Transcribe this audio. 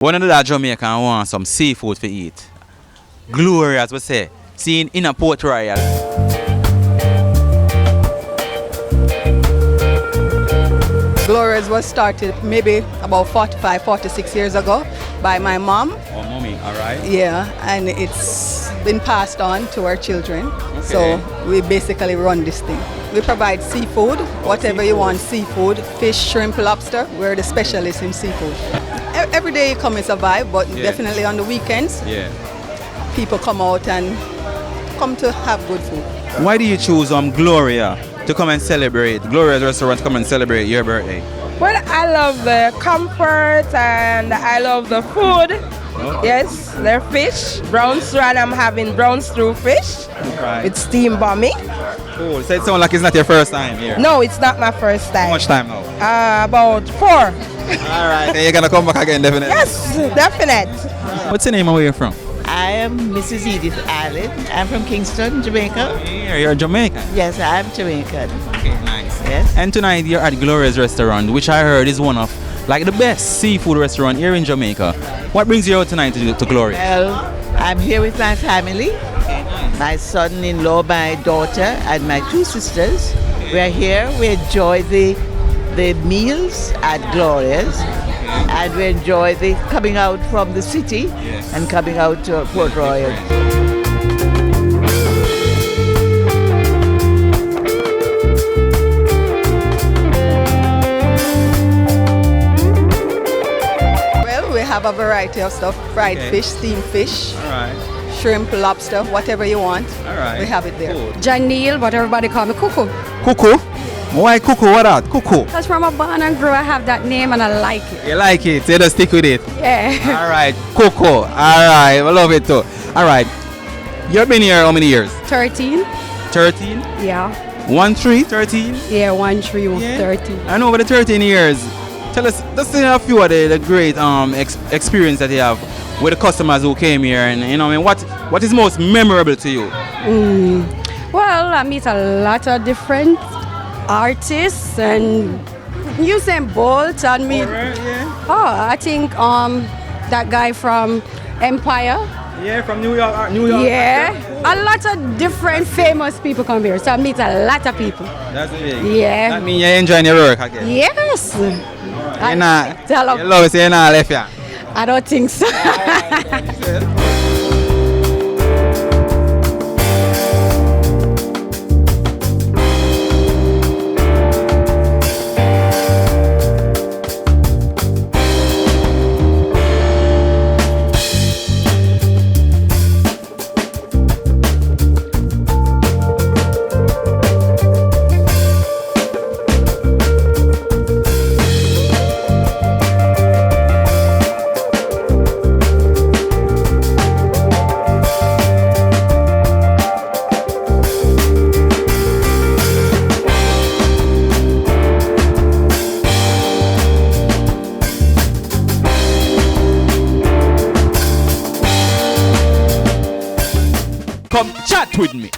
One of the Jamaican want some seafood to eat. Gloria, as we say, seen in a Port Royal. Gloria's was started maybe about 45, 46 years ago by my mom. Oh, mommy, all right. Yeah, and it's been passed on to our children. Okay. So we basically run this thing. We provide seafood, whatever you want, seafood, fish, shrimp, lobster. We're the specialists in seafood. Every day you come is a vibe, but definitely on the weekends, people come out and come to have good food. Why do you choose Gloria to come and celebrate, Gloria's restaurant to come and celebrate your birthday? Well, I love the comfort and I love the food. Okay. Yes, their fish, brown stew, and I'm having brown stew fish with steamed bammy. Cool. So it sounds like it's not your first time here. No, it's not my first time. How much time now? About 4. All right. And you're gonna come back again, definitely. Yes, definite. What's your name and where you're from? I am Mrs. Edith Allen. I'm from Kingston, Jamaica. You're Jamaican? Yes, I'm Jamaican. Okay, nice. Yes. And tonight you're at Gloria's restaurant, which I heard is one of like the best seafood restaurant here in Jamaica. What brings you out tonight to Gloria? Well, I'm here with my family. My son-in-law, my daughter, and my 2 sisters. We're here. We enjoy the meals at Gloria's. And we enjoy the coming out from the city and coming out to Port Royal. Well, we have a variety of stuff. Fried fish, steamed fish, shrimp, lobster, whatever you want. We have it there. Cool. Janelle, but everybody call me Cuckoo. Cuckoo? Why Cuckoo? What that? Cuckoo? Because from a born and grow, I have that name and I like it. You like it? So you just stick with it? Yeah. All right. Cuckoo. All right. I love it too. All right. You've been here how many years? 13. 13? Yeah. 13? Yeah, 13. And over the 13 years, tell us, just a few of the great experience that you have with the customers who came here, and you know, I mean, what is most memorable to you? Well, I meet a lot of different artists and Usain Bolt and me. I think that guy from Empire. Yeah, from New York. Yeah, a lot of different famous people come here, so I meet a lot of people. That's it. Yeah. That means you're enjoying your work again. Yes. You're not. Tell 'em. You love it, so you're not left here. I don't think so. Come chat with me.